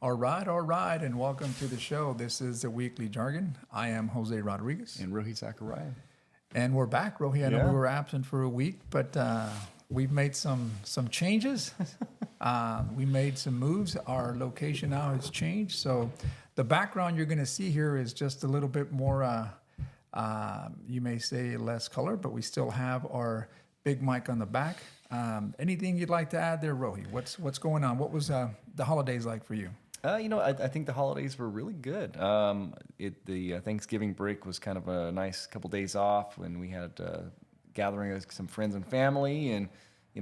All right, and welcome to the show. This is the Weekly Jargon. I am Jose Rodriguez. And Rohit Zachariah. And we're back, Rohi. I know Yeah. we were absent for a week, but we've made some changes. We made some moves. Our location now has changed. So the background you're going to see here is just a little bit more, you may say less color, but we still have our big mic on the back. Anything you'd like to add there, Rohi? What's going on? What was the holidays like for you? I think the holidays were really good. The Thanksgiving break was kind of a nice couple days off when we had gathering of some friends and family, and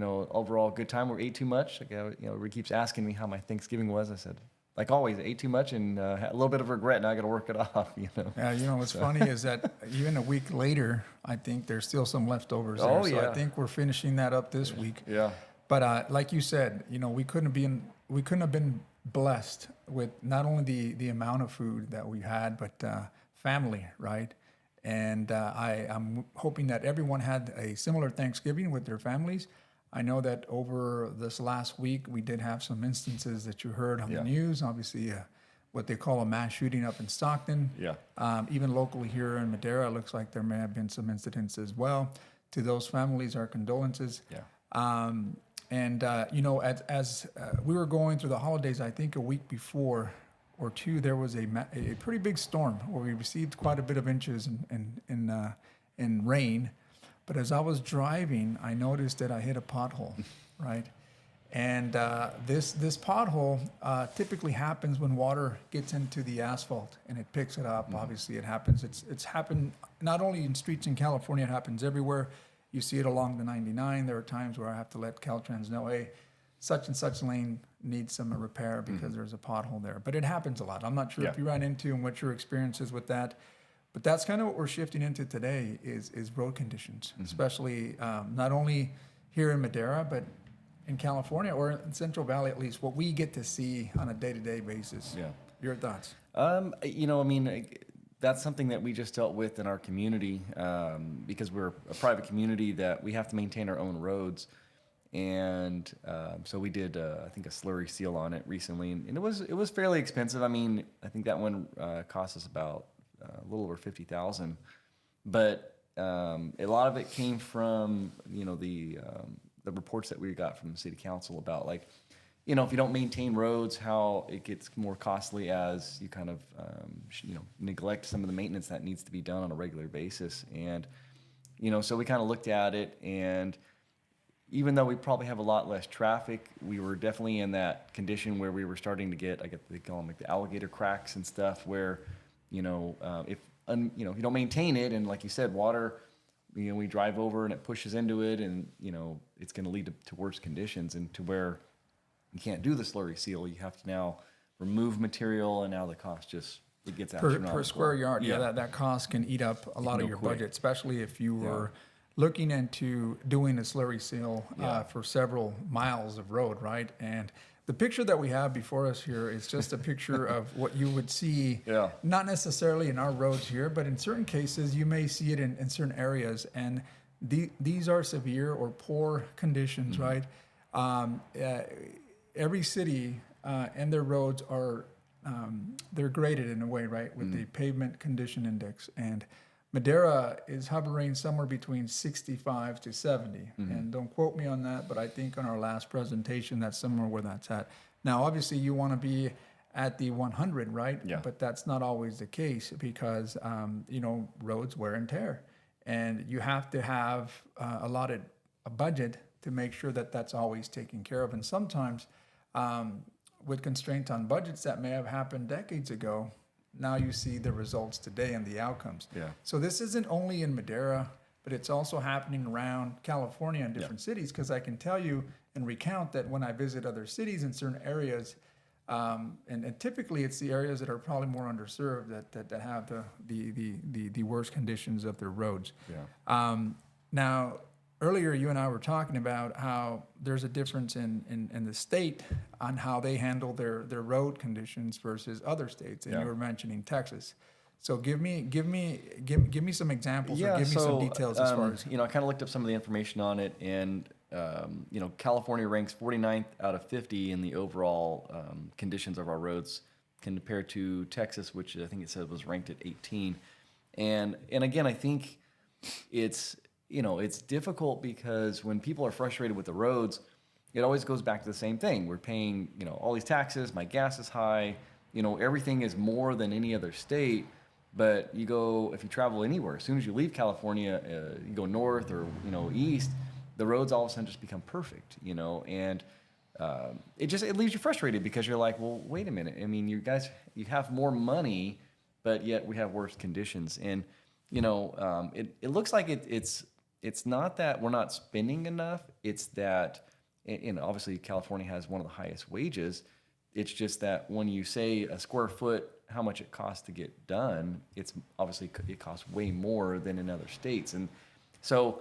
overall good time. We ate too much. Rick keeps asking me how my Thanksgiving was. I said, like always, I ate too much and had a little bit of regret. Now I got to work it off. Yeah, what's funny is that even a week later, I think there's still some leftovers there. Oh, So yeah. I think we're finishing that up this week. Yeah. But like you said, we couldn't have been blessed with not only the amount of food that we had, but family, right? And I'm hoping that everyone had a similar Thanksgiving with their families. I know that over this last week, we did have some instances that you heard on the news. Obviously, what they call a mass shooting up in Stockton. Yeah. Even locally here in Madera, it looks like there may have been some incidents as well. To those families, our condolences. Yeah. As we were going through the holidays, I think a week before or two, there was a pretty big storm where we received quite a bit of inches in rain. But as I was driving, I noticed that I hit a pothole, right? And this pothole typically happens when water gets into the asphalt and it picks it up. Mm-hmm. Obviously, it happens. It's happened not only in streets in California, it happens everywhere. You see it along the 99. There are times where I have to let Caltrans know, hey, such and such lane needs some repair because there's a pothole there. But it happens a lot. I'm not sure if you ran into and what your experience is with that. But that's kind of what we're shifting into today is road conditions, especially not only here in Madera, but in California or in Central Valley at least, what we get to see on a day-to-day basis. Yeah. Your thoughts? That's something that we just dealt with in our community because we're a private community that we have to maintain our own roads. And so we did, I think, a slurry seal on it recently, and it was fairly expensive. I mean, I think that one cost us about a little over $50,000, but a lot of it came from the reports that we got from the city council about if you don't maintain roads, how it gets more costly as you kind of neglect some of the maintenance that needs to be done on a regular basis. And so we kind of looked at it, and even though we probably have a lot less traffic, we were definitely in that condition where we were starting to get, they call them like the alligator cracks and stuff, where if you don't maintain it, and like you said, water, we drive over and it pushes into it, and it's going to lead to worse conditions, and to where you can't do the slurry seal. You have to now remove material, and now the cost it gets astronomical. Per square yard. Yeah, that cost can eat up a lot of your budget, especially if you were looking into doing a slurry seal for several miles of road, right? And the picture that we have before us here is just a picture of what you would see, not necessarily in our roads here, but in certain cases, you may see it in certain areas. And these are severe or poor conditions, right? Every city and their roads are, they're graded in a way, right, with the pavement condition index. And Madera is hovering somewhere between 65 to 70. And don't quote me on that, but I think on our last presentation, that's somewhere where that's at. Now, obviously, you want to be at the 100, right? Yeah. But that's not always the case because, roads wear and tear. And you have to have allotted a budget to make sure that that's always taken care of. And sometimes with constraints on budgets that may have happened decades ago, now you see the results today and the outcomes. Yeah. So this isn't only in Madera, but it's also happening around California and different cities, because I can tell you and recount that when I visit other cities in certain areas, and typically it's the areas that are probably more underserved that have the worst conditions of their roads. Yeah. Now, earlier you and I were talking about how there's a difference in the state on how they handle their road conditions versus other states, and you were mentioning Texas. So give me some examples or give me some details as far as I kind of looked up some of the information on it, and California ranks 49th out of 50 in the overall conditions of our roads compared to Texas, which I think it said was ranked at 18. And again, I think it's difficult because when people are frustrated with the roads, it always goes back to the same thing. We're paying, all these taxes, my gas is high, everything is more than any other state. But if you travel anywhere, as soon as you leave California, you go north or, east, the roads all of a sudden just become perfect, and it leaves you frustrated because you're like, well, wait a minute. I mean, you have more money, but yet we have worse conditions. And, it looks like it's not that we're not spending enough. It's that, obviously California has one of the highest wages. It's just that when you say a square foot, how much it costs to get done, it costs way more than in other states. And so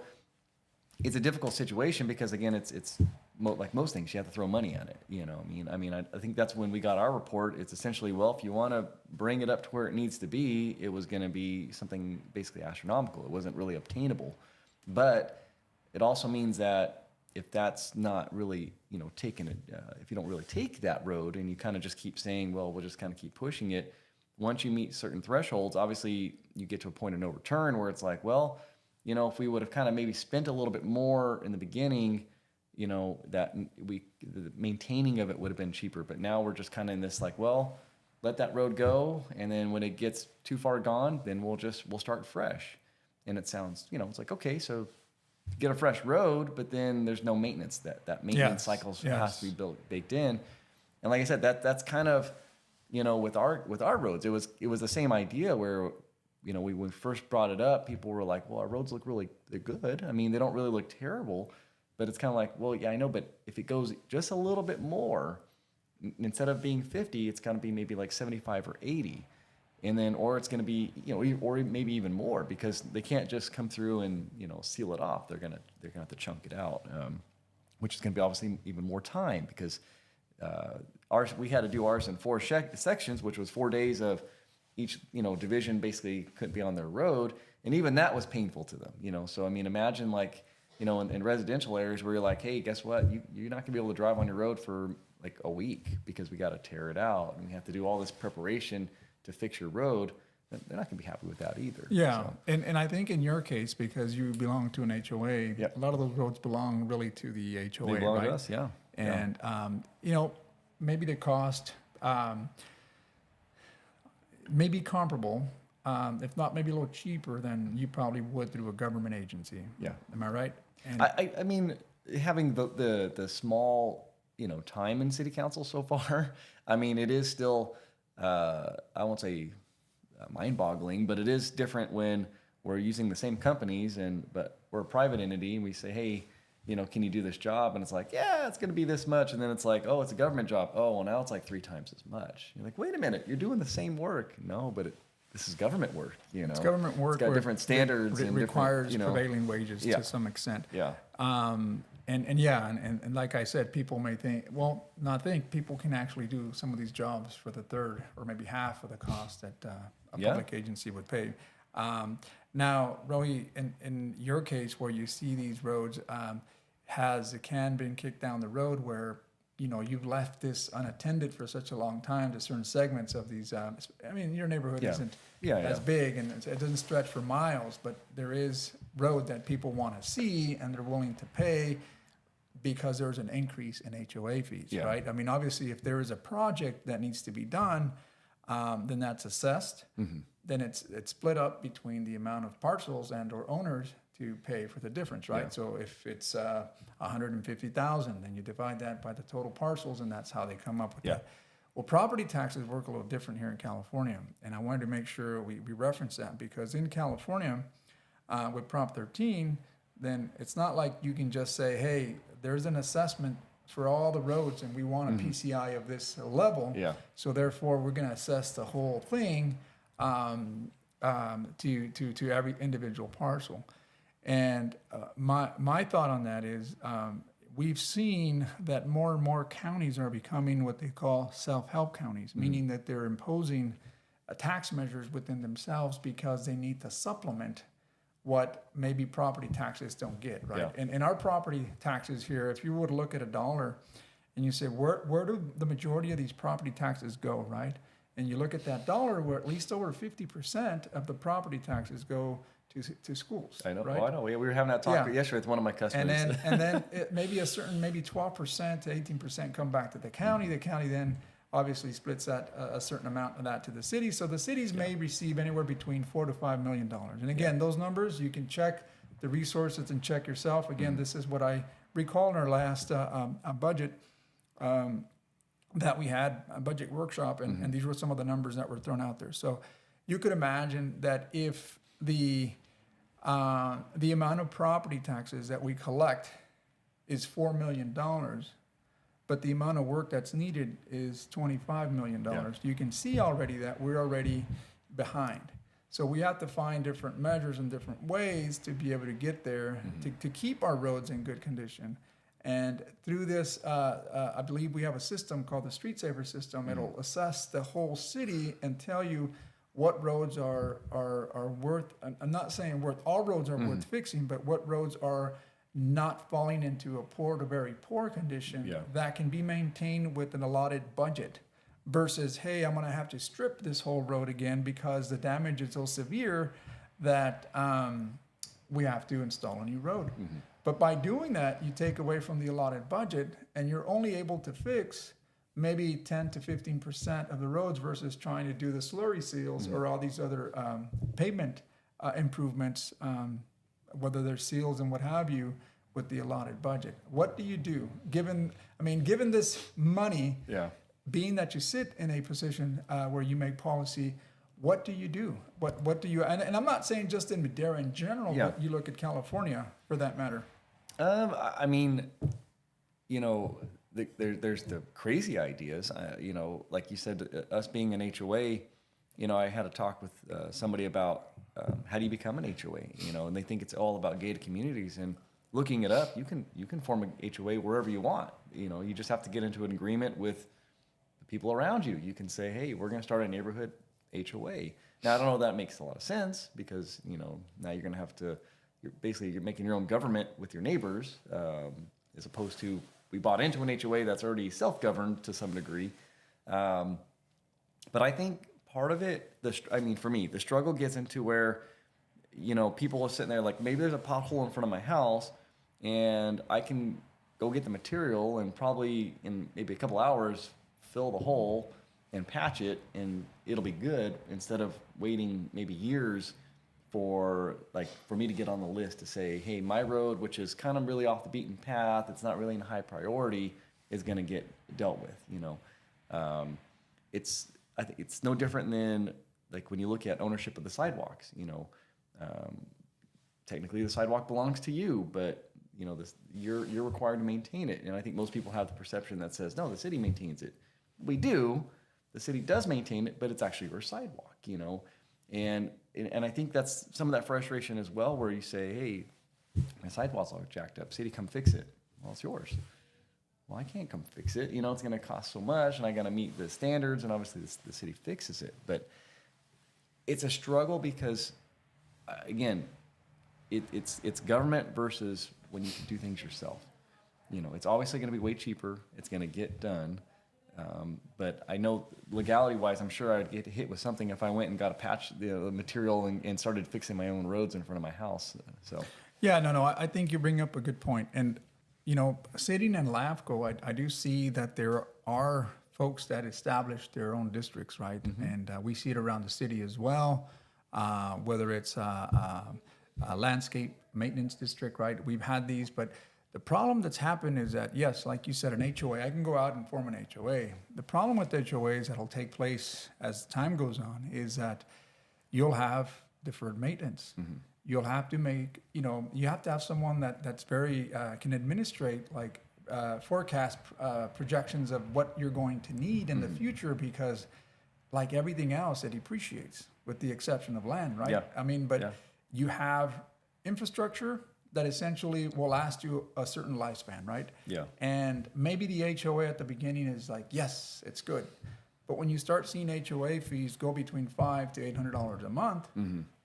it's a difficult situation because again, it's like most things, you have to throw money at it. I think that's when we got our report. It's essentially, well, if you want to bring it up to where it needs to be, it was going to be something basically astronomical. It wasn't really obtainable, but it also means that if that's not really, if you don't really take that road and you kind of just keep saying, well, we'll just kind of keep pushing it. Once you meet certain thresholds, obviously you get to a point of no return where it's like, well, if we would have kind of maybe spent a little bit more in the beginning, that the maintaining of it would have been cheaper. But now we're just kind of in this like, well, let that road go. And then when it gets too far gone, then we'll start fresh. And it sounds, it's like, okay, so get a fresh road, but then there's no maintenance. That maintenance cycle has to be baked in. And like I said, that's kind of, with our roads, it was the same idea where, when we first brought it up, people were like, well, our roads look they're good. I mean, they don't really look terrible, but it's kind of like, well, yeah, I know, but if it goes just a little bit more, instead of being 50, it's going to be maybe like 75 or 80. And then, or it's going to be, or maybe even more, because they can't just come through and, seal it off. They're going to have to chunk it out, which is going to be obviously even more time because we had to do ours in 4 sections, which was 4 days of each, division basically couldn't be on their road. And even that was painful to them, So, I mean, imagine like, in residential areas where you're like, hey, guess what? You're not going to be able to drive on your road for like a week because we got to tear it out and we have to do all this preparation to fix your road. They're not going to be happy with that either. Yeah, So. and I think in your case, because you belong to an HOA, Yep. a lot of those roads belong really to the HOA, They belong right? to us, yeah. And maybe the cost may be comparable, if not maybe a little cheaper than you probably would through a government agency. Yeah. Am I right? And I mean, having the small, time in city council so far, I mean, it is still, I won't say mind-boggling, but it is different when we're using the same companies but we're a private entity and we say, hey, can you do this job? And it's like, yeah, it's going to be this much. And then it's like, oh, it's a government job. Oh, well, now it's like 3 times as much. You're like, wait a minute, you're doing the same work. No, but this is government work, It's government work. It's got different standards. It and requires different, prevailing wages to some extent. Yeah. And like I said, people may think, people can actually do some of these jobs for the third or maybe half of the cost that a public agency would pay. Now, Roy, in your case where you see these roads, has the can been kicked down the road where, you've left this unattended for such a long time to certain segments of these, your neighborhood isn't as big and it doesn't stretch for miles, but there is road that people want to see and they're willing to pay because there's an increase in HOA fees, right? I mean, obviously, if there is a project that needs to be done, then that's assessed. Mm-hmm. Then it's split up between the amount of parcels and or owners to pay for the difference, right? Yeah. So if it's 150,000, then you divide that by the total parcels, and that's how they come up with that. Well, property taxes work a little different here in California, and I wanted to make sure we reference that because in California, with Prop 13, then it's not like you can just say, hey, there's an assessment for all the roads and we want a PCI of this level. Yeah. So therefore we're going to assess the whole thing to every individual parcel. And my thought on that is we've seen that more and more counties are becoming what they call self-help counties, meaning that they're imposing tax measures within themselves because they need to supplement what maybe property taxes don't get, right? Yeah. And in our property taxes here, if you were to look at $1 and you say, where do the majority of these property taxes go, right? And you look at that dollar, where at least over 50% of the property taxes go to schools. I know. Right? Oh, I know. We were having that talk Yeah. yesterday with one of my customers. And then maybe 12% to 18% come back to the county. The county then obviously splits that a certain amount of that to the city. So the cities may receive anywhere between $4 to $5 million. And again, those numbers you can check the resources and check yourself. Again, this is what I recall in our last budget. That we had a budget workshop, and these were some of the numbers that were thrown out there. So you could imagine that if the amount of property taxes that we collect is $4 million, but the amount of work that's needed is $25 million, you can see already that we're already behind. So we have to find different measures and different ways to be able to get there, to keep our roads in good condition. And through this, I believe we have a system called the Street Saver system. It'll assess the whole city and tell you what roads are worth. I'm not saying worth all roads are worth fixing, but what roads are not falling into a poor to very poor condition that can be maintained with an allotted budget. Versus, hey, I'm going to have to strip this whole road again because the damage is so severe that we have to install a new road. But by doing that, you take away from the allotted budget, and you're only able to fix maybe 10 to 15% of the roads versus trying to do the slurry seals or all these other pavement improvements, whether they're seals and what have you, with the allotted budget. What do you do? Given this money, being that you sit in a position where you make policy, what do you do? What do you, and I'm not saying just in Madera in general, but you look at California for that matter. I mean, you know, there's the crazy ideas. You know, like you said, us being an HOA, you know, I had a talk with somebody about how do you become an HOA, you know, and they think it's all about gated communities. And looking it up, you can form an HOA wherever you want. You know, you just have to get into an agreement with the people around you. You can say, hey, we're going to start a neighborhood HOA. Now, I don't know if that makes a lot of sense because, you know, now you're going to have to, you're making your own government with your neighbors, as opposed to we bought into an HOA that's already self-governed to some degree. But I think part of it, for me, the struggle gets into where, you know, people are sitting there like, maybe there's a pothole in front of my house and I can go get the material and probably in maybe a couple hours fill the hole and patch it and it'll be good, instead of waiting maybe years for me to get on the list to say, hey, my road, which is kind of really off the beaten path, it's not really in high priority, is going to get dealt with. You know, I think it's no different than like when you look at ownership of the sidewalks. You know, technically the sidewalk belongs to you, but you know you're required to maintain it. And I think most people have the perception that says, no, the city maintains it. We do. The city does maintain it, but it's actually your sidewalk. You know. And I think that's some of that frustration as well, where you say, hey, my sidewalk's all jacked up. City, come fix it. Well, it's yours. Well, I can't come fix it. You know, it's going to cost so much, and I got to meet the standards, and obviously the city fixes it. But it's a struggle because, again, it's government versus when you can do things yourself. You know, it's obviously going to be way cheaper. It's going to get done. But I know legality-wise, I'm sure I'd get hit with something if I went and got a patch, the material, and started fixing my own roads in front of my house. So. Yeah, no, I think you bring up a good point. And, you know, sitting in LAFCO, I do see that there are folks that establish their own districts, right? And we see it around the city as well, whether it's a landscape maintenance district, right? We've had these, but the problem that's happened is that, yes, like you said, an HOA, I can go out and form an HOA. The problem with HOAs that'll take place as time goes on is that you'll have deferred maintenance. You'll have to make, you know, you have to have someone that's very, can administrate like forecast projections of what you're going to need in the future, because like everything else, it depreciates with the exception of land, right? Yeah. I mean, but you have infrastructure that essentially will last you a certain lifespan, right? Yeah. And maybe the HOA at the beginning is like, yes, it's good. But when you start seeing HOA fees go between $500 to $800 a month,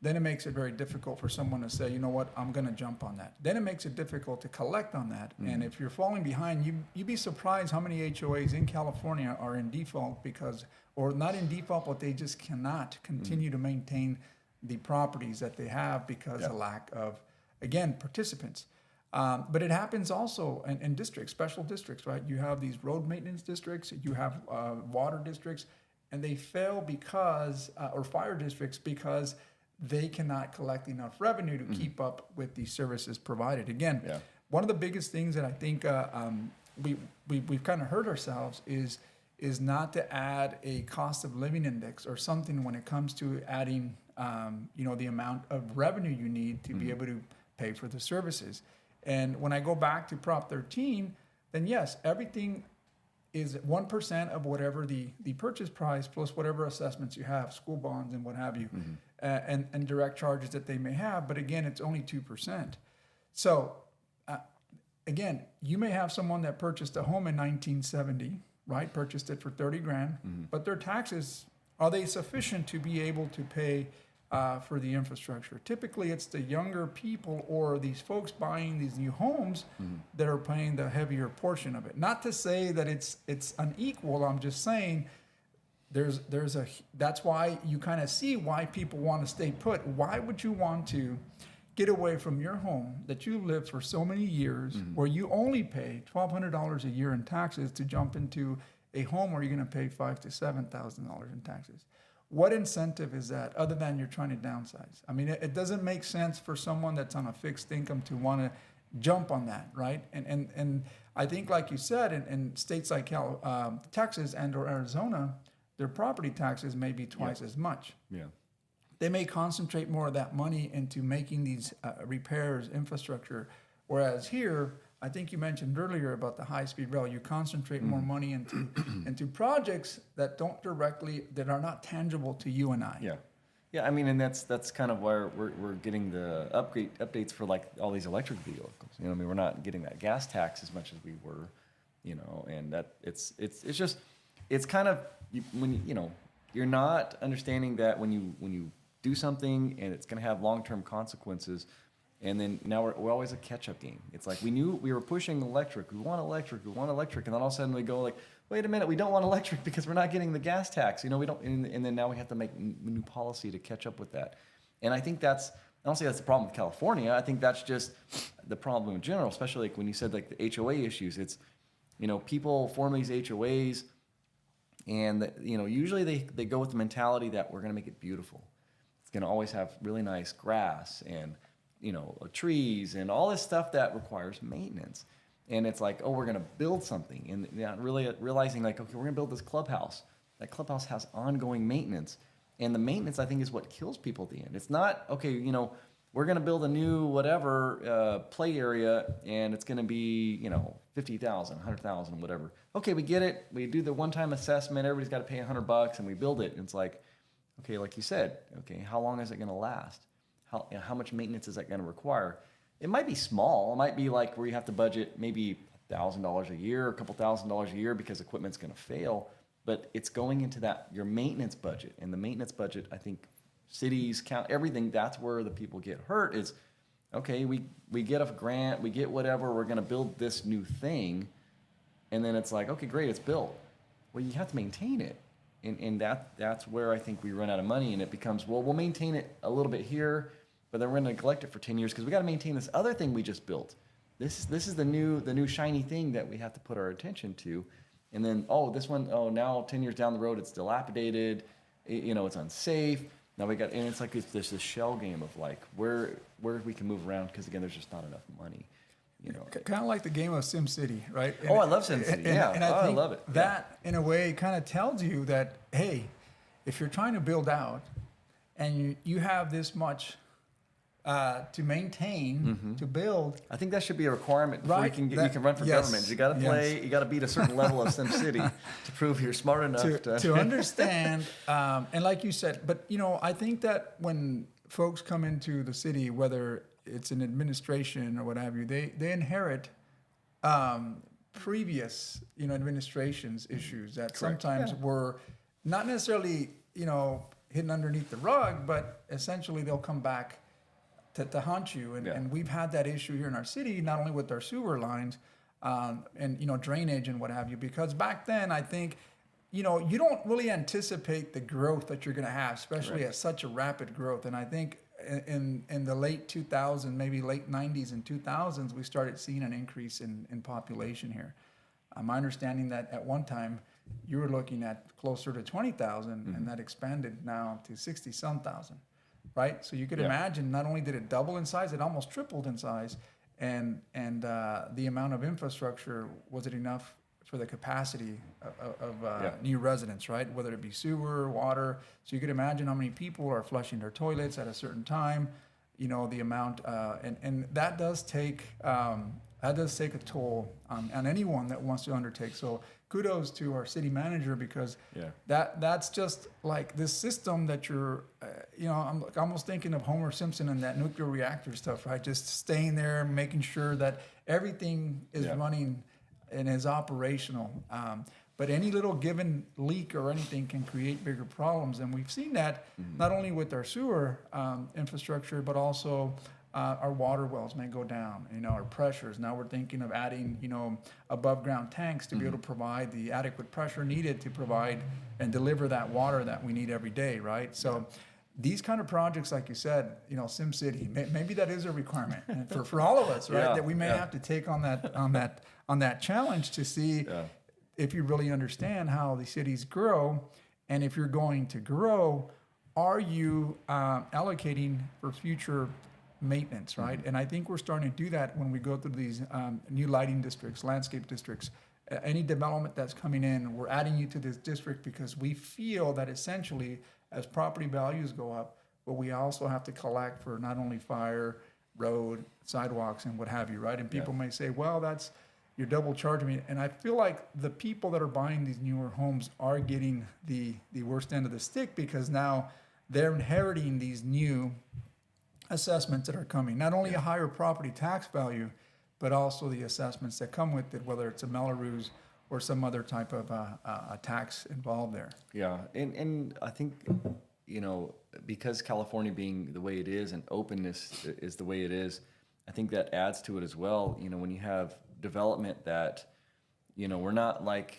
then it makes it very difficult for someone to say, you know what, I'm going to jump on that. Then it makes it difficult to collect on that. And if you're falling behind, you'd be surprised how many HOAs in California are in default because, or not in default, but they just cannot continue to maintain the properties that they have because of lack of, again, participants. But it happens also in districts, special districts, right? You have these road maintenance districts, you have water districts, and they fail because, or fire districts, because they cannot collect enough revenue to keep up with the services provided. Again, one of the biggest things that I think we've kind of hurt ourselves is not to add a cost of living index or something when it comes to adding, the amount of revenue you need to be able to pay for the services. And when I go back to Prop 13, then yes, everything is 1% of whatever the purchase price plus whatever assessments you have, school bonds and what have you, and direct charges that they may have. But again, it's only 2%. So again, you may have someone that purchased a home in 1970, right? Purchased it for 30 grand, but their taxes, are they sufficient to be able to pay for the infrastructure? Typically, it's the younger people or these folks buying these new homes that are paying the heavier portion of it. Not to say that it's unequal. I'm just saying that's why you kind of see why people want to stay put. Why would you want to get away from your home that you lived for so many years, where you only pay $1,200 a year in taxes, to jump into a home where you're going to pay $5,000 to $7,000 in taxes? What incentive is that other than you're trying to downsize? I mean, it doesn't make sense for someone that's on a fixed income to want to jump on that, right? And I think, like you said, in states like Texas and or Arizona, their property taxes may be twice as much. Yeah. They may concentrate more of that money into making these repairs, infrastructure, whereas here, I think you mentioned earlier about the high-speed rail. You concentrate more money into projects that are not tangible to you and I. Yeah. I mean, and that's kind of where we're getting the updates for like all these electric vehicles. I mean, we're not getting that gas tax as much as we were, and that it's kind of you're not understanding that when you do something and it's going to have long-term consequences. And then now we're always a catch-up game. It's like we knew we were pushing electric. We want electric. And then all of a sudden we go like, wait a minute, we don't want electric because we're not getting the gas tax. We don't. And then now we have to make new policy to catch up with that. And I think I don't say that's the problem with California. I think that's just the problem in general, especially like when you said like the HOA issues. It's, people form these HOAs, and usually they go with the mentality that we're going to make it beautiful. It's going to always have really nice grass and trees and all this stuff that requires maintenance. And it's like, oh, we're going to build something. And not really realizing like, okay, we're going to build this clubhouse. That clubhouse has ongoing maintenance. And the maintenance, I think, is what kills people at the end. It's not, okay, we're going to build a new whatever play area and it's going to be, $50,000, $100,000, whatever. Okay, we get it. We do the one-time assessment. Everybody's got to pay $100 and we build it. And it's like, okay, like you said, okay, how long is it going to last? How much maintenance is that going to require? It might be small. It might be like where you have to budget maybe $1,000 a year, a couple $1,000s a year because equipment's going to fail. But it's going into your maintenance budget. And the maintenance budget, I think cities, count everything, that's where the people get hurt is, okay, we get a grant, we get whatever, we're going to build this new thing. And then it's like, okay, great, it's built. Well, you have to maintain it. And that's where I think we run out of money, and it becomes, well, we'll maintain it a little bit here, but then we're going to neglect it for 10 years because we got to maintain this other thing we just built. This is the new shiny thing that we have to put our attention to. And then, this one, now 10 years down the road, it's dilapidated, it's unsafe. Now and it's like it's this shell game of like where we can move around because again, there's just not enough money. Kind of like the game of SimCity, right? I love SimCity. Yeah, I love it. That, in a way, kind of tells you that, hey, if you're trying to build out and you have this much to maintain, to build. I think that should be a requirement before you can run for government. You got to play. You got to beat a certain level of SimCity to prove you're smart enough to understand. And like you said, but I think that when folks come into the city, whether it's an administration or what have you, they inherit previous administration's issues that sometimes were not necessarily, hidden underneath the rug, but essentially they'll come back to haunt you. And we've had that issue here in our city, not only with our sewer lines, and, drainage and what have you, because back then I think, you don't really anticipate the growth that you're going to have, especially at such a rapid growth. And I think in the late 2000s, maybe late 90s and 2000s, we started seeing an increase in population here. My understanding that at one time you were looking at closer to 20,000, and that expanded now to 60-some thousand, right? So you could imagine, not only did it double in size, it almost tripled in size, and the amount of infrastructure, was it enough for the capacity of new residents, right? Whether it be sewer, water. So you could imagine how many people are flushing their toilets at a certain time, the amount, and that does take a toll on anyone that wants to undertake. So kudos to our city manager, because that's just like this system that you're, I'm like almost thinking of Homer Simpson and that nuclear reactor stuff, right? Just staying there, making sure that everything is running and is operational. But any little given leak or anything can create bigger problems. And we've seen that not only with our sewer infrastructure, but also our water wells may go down, our pressures. Now we're thinking of adding, above ground tanks to be able to provide the adequate pressure needed to provide and deliver that water that we need every day, right? So these kind of projects, like you said, SimCity, maybe that is a requirement for all of us, right? That we may have to take on that challenge to see if you really understand how the cities grow, and if you're going to grow, are you allocating for future maintenance, right? And I think we're starting to do that when we go through these new lighting districts, landscape districts. Any development that's coming in, we're adding you to this district because we feel that essentially, as property values go up, but we also have to collect for not only fire, road, sidewalks, and what have you, right? And people may say, well, you're double charging me. And I feel like the people that are buying these newer homes are getting the worst end of the stick, because now they're inheriting these new assessments that are coming. Not only a higher property tax value, but also the assessments that come with it, whether it's a Melrose or some other type of a tax involved there. Yeah, and I think, because California being the way it is and openness is the way it is, I think that adds to it as well. When you have development that, we're not like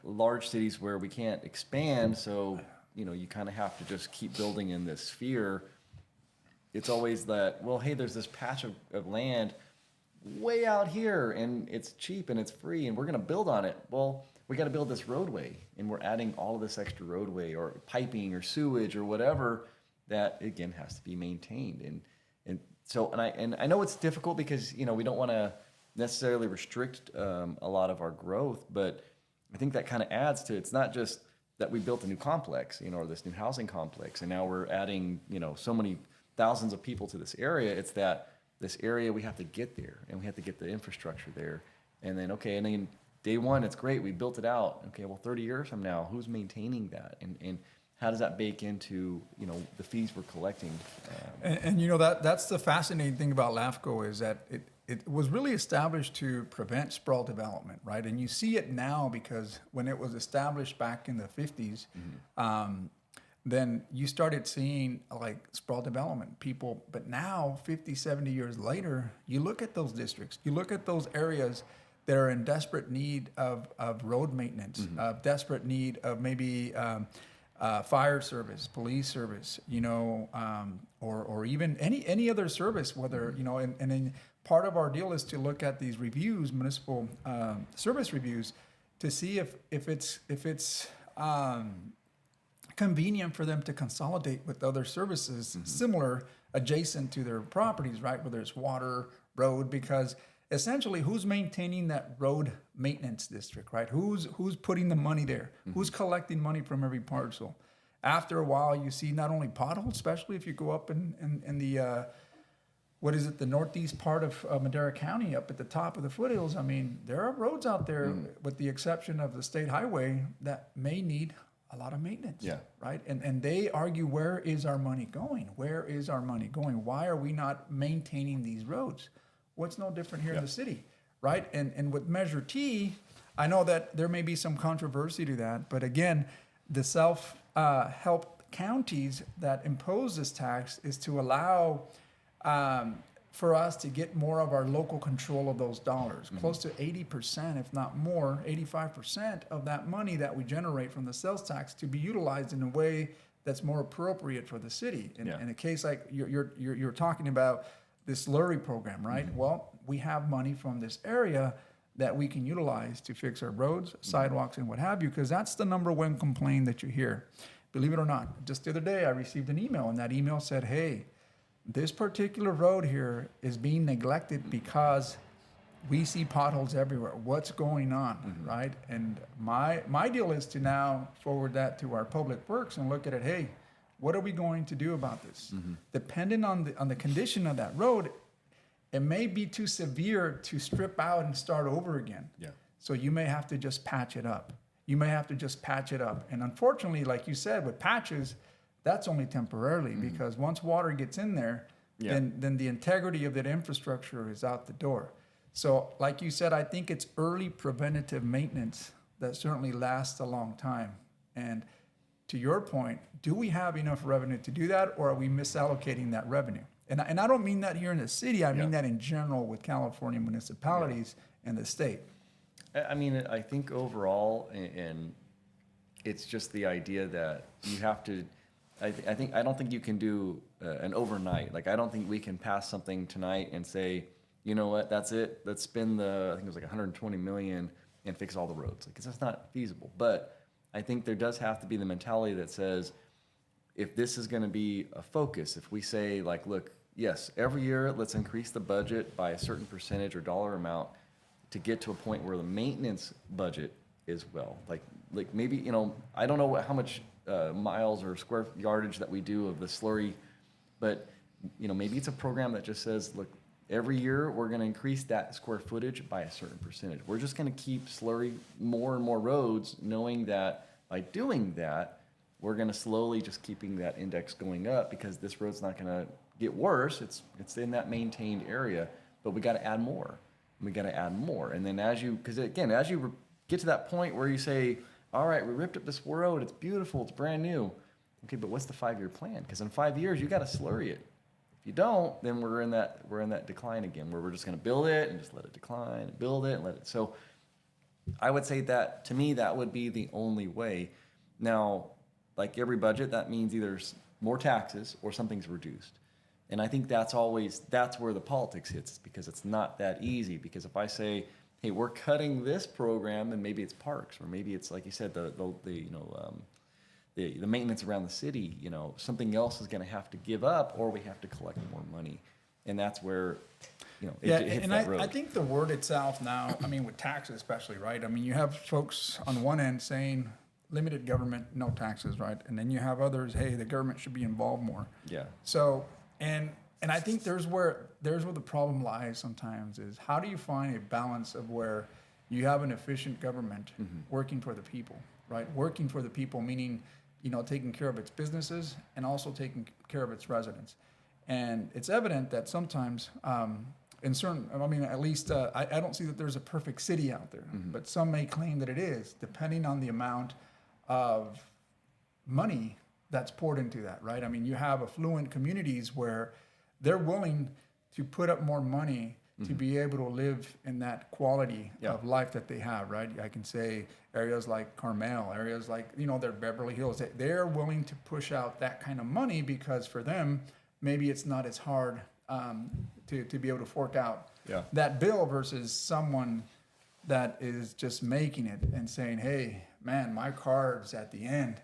large cities where we can't expand, so, you kind of have to just keep building in this sphere. It's always that, well, hey, there's this patch of land way out here, and it's cheap and it's free, and we're going to build on it. Well, we got to build this roadway, and we're adding all of this extra roadway or piping or sewage or whatever that, again, has to be maintained. And so I know it's difficult because, we don't want to necessarily restrict a lot of our growth, but I think that kind of adds to, it's not just that we built a new complex, or this new housing complex, and now we're adding, so many thousands of people to this area. It's that this area, we have to get there, and we have to get the infrastructure there. And then, and then day one, it's great, we built it out. Okay, well, 30 years from now, who's maintaining that? And how does that bake into, the fees we're collecting? That's the fascinating thing about LAFCO, is that it was really established to prevent sprawl development, right? And you see it now, because when it was established back in the 50s, then you started seeing like sprawl development people. But now, 50, 70 years later, you look at those districts, you look at those areas that are in desperate need of road maintenance, of desperate need of maybe fire service, police service, or even any other service, whether, and then part of our deal is to look at these reviews, municipal service reviews, to see if it's convenient for them to consolidate with other services similar, adjacent to their properties, right? Whether it's water, road, because essentially, who's maintaining that road maintenance district, right? Who's putting the money there? Who's collecting money from every parcel? After a while, you see not only potholes, especially if you go up in the the northeast part of Madera County, up at the top of the foothills. I mean, there are roads out there, with the exception of the state highway, that may need a lot of maintenance, right? And they argue, where is our money going? Where is our money going? Why are we not maintaining these roads? What's no different here in the city, right? And with Measure T, I know that there may be some controversy to that, but again, the self-help counties that impose this tax is to allow for us to get more of our local control of those dollars. Close to 80%, if not more, 85% of that money that we generate from the sales tax to be utilized in a way that's more appropriate for the city. In a case like you're talking about this slurry program, right? Well, we have money from this area that we can utilize to fix our roads, sidewalks, and what have you, because that's the number one complaint that you hear. Believe it or not, just the other day I received an email, and that email said, hey, this particular road here is being neglected because we see potholes everywhere. What's going on, right? And my deal is to now forward that to our public works and look at it, hey, what are we going to do about this? Depending on the condition of that road, it may be too severe to strip out and start over again. Yeah. So you may have to just patch it up. And unfortunately, like you said, with patches, that's only temporarily because once water gets in there, then the integrity of that infrastructure is out the door. So like you said, I think it's early preventative maintenance that certainly lasts a long time. And to your point, do we have enough revenue to do that, or are we misallocating that revenue? And I don't mean that here in the city, I mean that in general with California municipalities and the state. I mean, I think overall, and it's just the idea that you have to, I don't think you can do an overnight. Like, I don't think we can pass something tonight and say, you know what, that's it. Let's spend I think it was like 120 million and fix all the roads. Like, 'cause that's not feasible. But I think there does have to be the mentality that says, if this is going to be a focus, if we say like, look, yes, every year let's increase the budget by a certain percentage or dollar amount to get to a point where the maintenance budget is like maybe, you know, I don't know how much miles or square yardage that we do of the slurry, but you know, maybe it's a program that just says, look, every year we're going to increase that square footage by a certain percentage. We're just going to keep slurry more and more roads, knowing that by doing that, we're going to slowly just keeping that index going up, because this road's not going to get worse. It's in that maintained area, but we got to add more. And then as you get to that point where you say, all right, we ripped up this road, it's beautiful, it's brand new. Okay, but what's the 5-year plan? Because in 5 years, you got to slurry it. If you don't, then we're in that decline again, where we're just going to build it and just let it decline, build it and let it. So I would say that, to me, that would be the only way. Now, like every budget, that means either more taxes or something's reduced. And I think that's where the politics hits, because it's not that easy. Because if I say, hey, we're cutting this program, and maybe it's parks, or maybe it's, like you said, the maintenance around the city, you know, something else is going to have to give up, or we have to collect more money. And that's where, you know, it hits that road. I think the word itself now, I mean, with taxes especially, right? I mean, you have folks on one end saying limited government, no taxes, right? And then you have others, hey, the government should be involved more. Yeah. So, and I think there's where the problem lies sometimes, is how do you find a balance of where you have an efficient government working for the people, right? Working for the people, meaning, you know, taking care of its businesses and also taking care of its residents. And it's evident that sometimes, in certain, I mean, at least I don't see that there's a perfect city out there, but some may claim that it is, depending on the amount of money that's poured into that, right? I mean, you have affluent communities where they're willing to put up more money to be able to live in that quality of life that they have, right? I can say areas like Carmel, areas like, you know, their Beverly Hills, they're willing to push out that kind of money, because for them, maybe it's not as hard to be able to fork out that bill versus someone that is just making it and saying, hey, man, my car's at the end.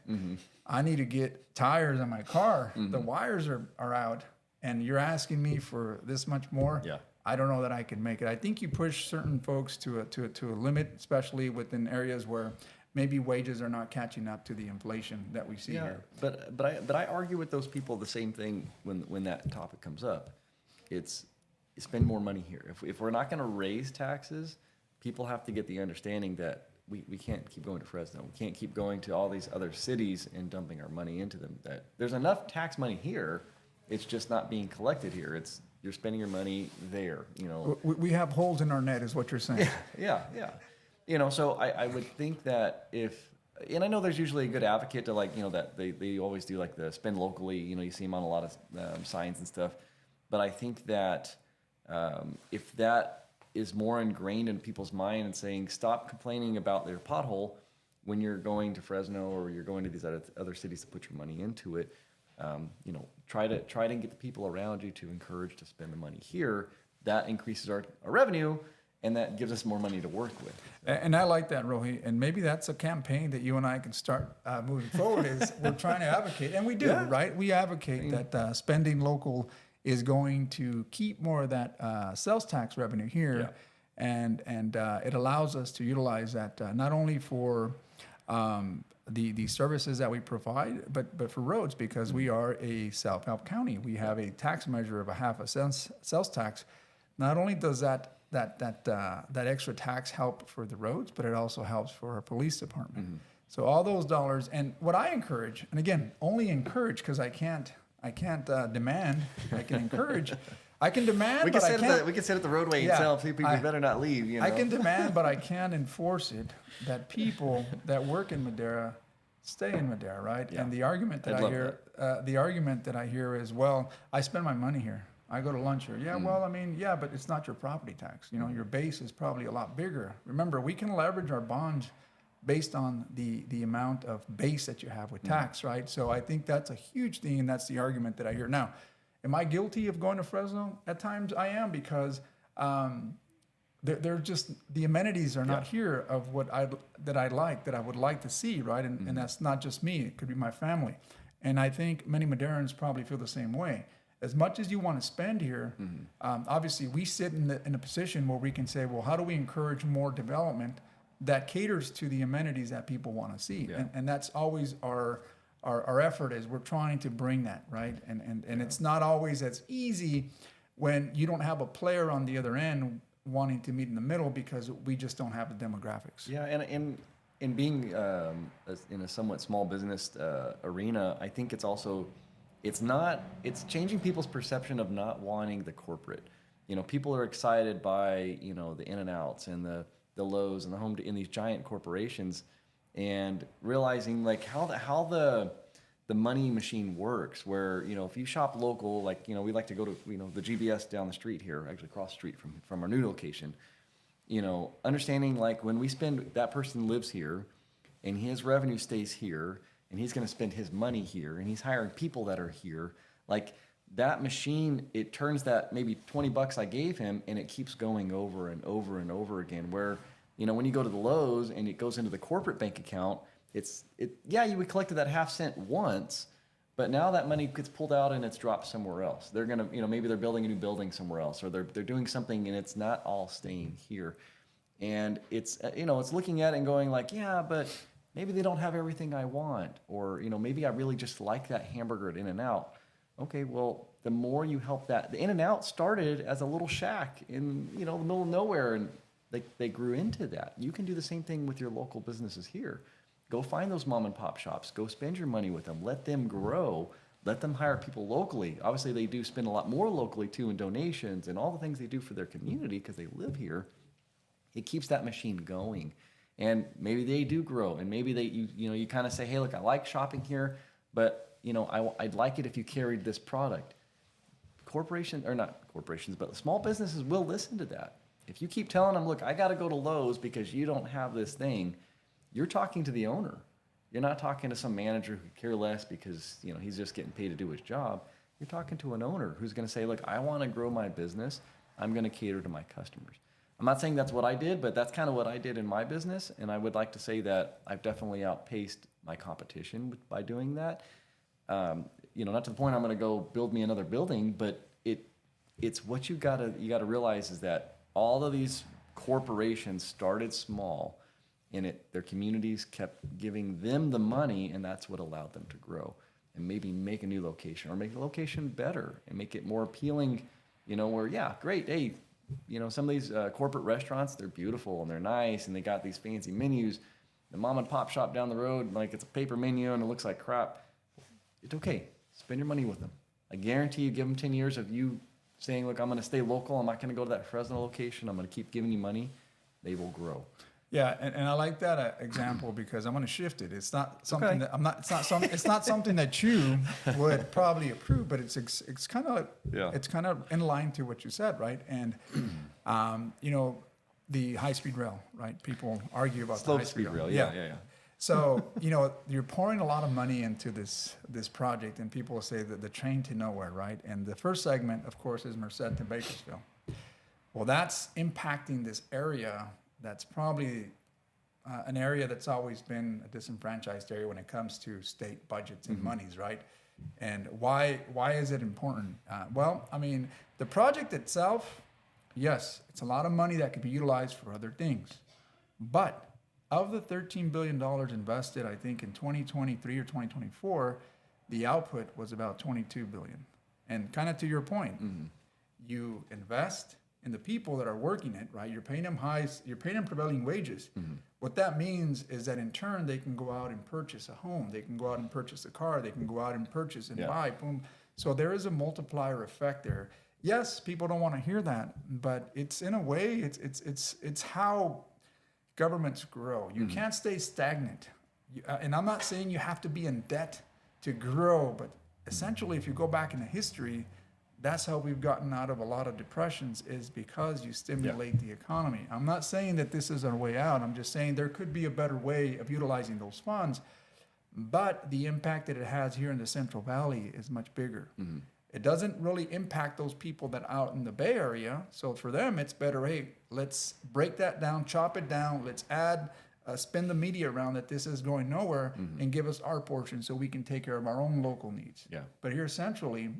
I need to get tires on my car. The wires are out, and you're asking me for this much more. Yeah. I don't know that I can make it. I think you push certain folks to a limit, especially within areas where maybe wages are not catching up to the inflation that we see here. But I argue with those people the same thing when that topic comes up. It's spend more money here. If we're not going to raise taxes, people have to get the understanding that we can't keep going to Fresno. We can't keep going to all these other cities and dumping our money into them. That there's enough tax money here. It's just not being collected here. You're spending your money there, you know. We have holes in our net, is what you're saying. Yeah. You know, so I would think that if and I know there's usually a good advocate to like, that they always do like the spend locally, you see them on a lot of signs and stuff. But I think that if that is more ingrained in people's mind and saying, stop complaining about their pothole when you're going to Fresno or you're going to these other cities to put your money into it, try to get the people around you to encourage to spend the money here. That increases our revenue, and that gives us more money to work with. And I like that, Rohi. And maybe that's a campaign that you and I can start moving forward. Is we're trying to advocate, and we do, right? We advocate that spending local is going to keep more of that sales tax revenue here, and it allows us to utilize that not only for the services that we provide, but for roads, because we are a self-help county. We have a tax measure of a half a sales tax. Not only does that extra tax help for the roads, but it also helps for our police department. Mm-hmm. So all those dollars, and what I encourage, and again, only encourage because I can't demand. I can encourage. I can demand, we but I can't. We can sit at the roadway and tell people better not leave. I can demand, but I can't enforce it. That people that work in Madera stay in Madera, right? Yeah. And the argument that I hear is, well, I spend my money here. I go to lunch here. Yeah, well, I mean, yeah, but it's not your property tax. Your base is probably a lot bigger. Remember, we can leverage our bonds based on the amount of base that you have with tax, right? So I think that's a huge thing, and that's the argument that I hear. Now, am I guilty of going to Fresno? At times I am, because they're just, the amenities are not here of what I would like to see, right? And that's not just me. It could be my family. And I think many Maderans probably feel the same way. As much as you want to spend here, obviously we sit in a position where we can say, well, how do we encourage more development that caters to the amenities that people want to see? Yeah. And that's always our effort, is we're trying to bring that, right? And it's not always as easy when you don't have a player on the other end wanting to meet in the middle, because we just don't have the demographics. Yeah, and in being in a somewhat small business arena, I think it's also, it's changing people's perception of not wanting the corporate. People are excited by, the In-N-Outs and the Lowe's and the Home in these giant corporations, and realizing like how the money machine works, where, if you shop local, like, we like to go to, the GBS down the street here, actually across the street from our new location, understanding like when we spend, that person lives here and his revenue stays here, and he's going to spend his money here, and he's hiring people that are here. Like, that machine, it turns that maybe $20 I gave him, and it keeps going over and over and over again. Where, when you go to the Lowe's and it goes into the corporate bank account, you would collected that half cent once, but now that money gets pulled out and it's dropped somewhere else. They're gonna, maybe they're building a new building somewhere else, or they're doing something, and it's not all staying here. And it's, it's looking at it and going like, yeah, but maybe they don't have everything I want, or, maybe I really just like that hamburger at In-N-Out. Okay, well, the more you help that, the In-N-Out started as a little shack in, the middle of nowhere, and they grew into that. You can do the same thing with your local businesses here. Go find those mom and pop shops. Go spend your money with them. Let them grow. Let them hire people locally. Obviously, they do spend a lot more locally too, in donations and all the things they do for their community because they live here. It keeps that machine going. And maybe they do grow, and maybe you kind of say, hey, look, I like shopping here, but I'd like it if you carried this product. Not corporations, but small businesses will listen to that. If you keep telling them, look, I got to go to Lowe's because you don't have this thing, you're talking to the owner. You're not talking to some manager who could care less because he's just getting paid to do his job. You're talking to an owner who's going to say, look, I want to grow my business. I'm going to cater to my customers. I'm not saying that's what I did, but that's kind of what I did in my business, and I would like to say that I've definitely outpaced my competition by doing that. Not to the point I'm going to go build me another building, but it's what you got to realize is that all of these corporations started small, and their communities kept giving them the money, and that's what allowed them to grow and maybe make a new location, or make the location better and make it more appealing. Where great, hey. Some of these corporate restaurants, they're beautiful and they're nice and they got these fancy menus. The mom and pop shop down the road, like, it's a paper menu and it looks like crap. It's okay. Spend your money with them. I guarantee you, give them 10 years of you saying, look, I'm going to stay local. I'm not going to go to that Fresno location. I'm going to keep giving you money. They will grow. Yeah, and I like that example because I'm going to shift it. It's not something Okay. that I'm not. It's not something that you would probably approve, but it's kind of Yeah. it's kind of in line to what you said, right? And you know, the high speed rail, right? People argue about Slow the high speed rail. Yeah. So, you know, you're pouring a lot of money into this project, and people will say that the train to nowhere, right? And the first segment, of course, is Merced to Bakersfield. Well, that's impacting this area that's probably an area that's always been a disenfranchised area when it comes to state budgets and monies, right? And why is it important? Well, I mean, the project itself, yes, it's a lot of money that could be utilized for other things. But of the $13 billion invested, I think in 2023 or 2024, the output was about $22 billion. And kind of to your point, you invest in the people that are working it, right? You're paying them you're paying them prevailing wages. What that means is that in turn, they can go out and purchase a home. They can go out and purchase a car. They can go out and purchase and buy, boom. So there is a multiplier effect there. Yes, people don't want to hear that, but it's in a way, it's how governments grow. You can't stay stagnant. And I'm not saying you have to be in debt to grow, but essentially, if you go back into history, that's how we've gotten out of a lot of depressions, is because you stimulate the economy. I'm not saying that this is our way out. I'm just saying there could be a better way of utilizing those funds, but the impact that it has here in the Central Valley is much bigger. It doesn't really impact those people that are out in the Bay Area. So for them, it's better, hey, let's break that down, chop it down, let's add, spin the media around that this is going nowhere, and give us our portion so we can take care of our own local needs. But here centrally,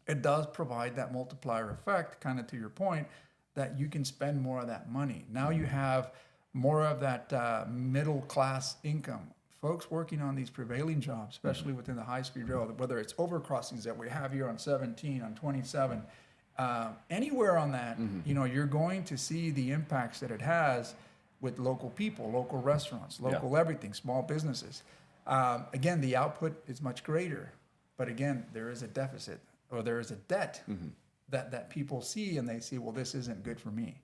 it does provide that multiplier effect, kind of to your point, that you can spend more of that money. Now you have more of that middle class income. Folks working on these prevailing jobs, especially within the high-speed rail, whether it's overcrossings that we have here on 17, on 27, anywhere on that, you know, you're going to see the impacts that it has with local people, local restaurants, local everything, small businesses. Again, the output is much greater, but again, there is a deficit, or there is a debt that people see, and they see, well, this isn't good for me.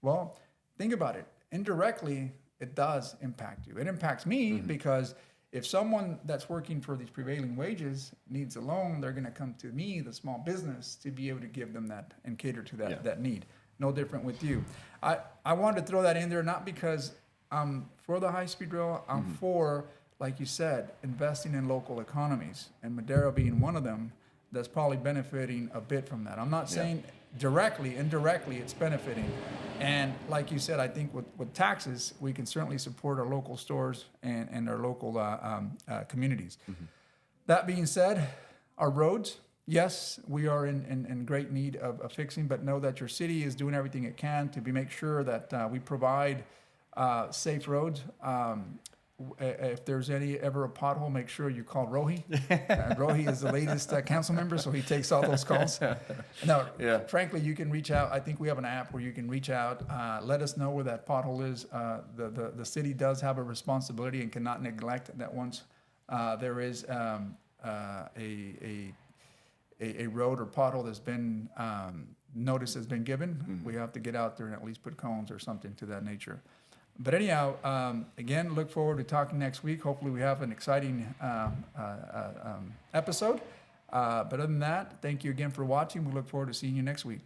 Well, think about it. Indirectly, it does impact you. It impacts me because if someone that's working for these prevailing wages needs a loan, they're going to come to me, the small business, to be able to give them that and cater to that need. No different with you. I wanted to throw that in there, not because I'm for the high-speed rail. I'm for, like you said, investing in local economies, and Madera being one of them that's probably benefiting a bit from that. I'm not saying directly, indirectly, it's benefiting. And like you said, I think with taxes, we can certainly support our local stores and our local communities. That being said, our roads, yes, we are in great need of fixing, but know that your city is doing everything it can to make sure that we provide safe roads. If there's ever a pothole, make sure you call Rohi. Rohi is the latest council member, so he takes all those calls. No, frankly, you can reach out. I think we have an app where you can reach out, let us know where that pothole is. The city does have a responsibility and cannot neglect that once there is a road or pothole that's been notice has been given, we have to get out there and at least put cones or something to that nature. But anyhow, again, look forward to talking next week. Hopefully we have an exciting episode. But other than that, thank you again for watching. We look forward to seeing you next week.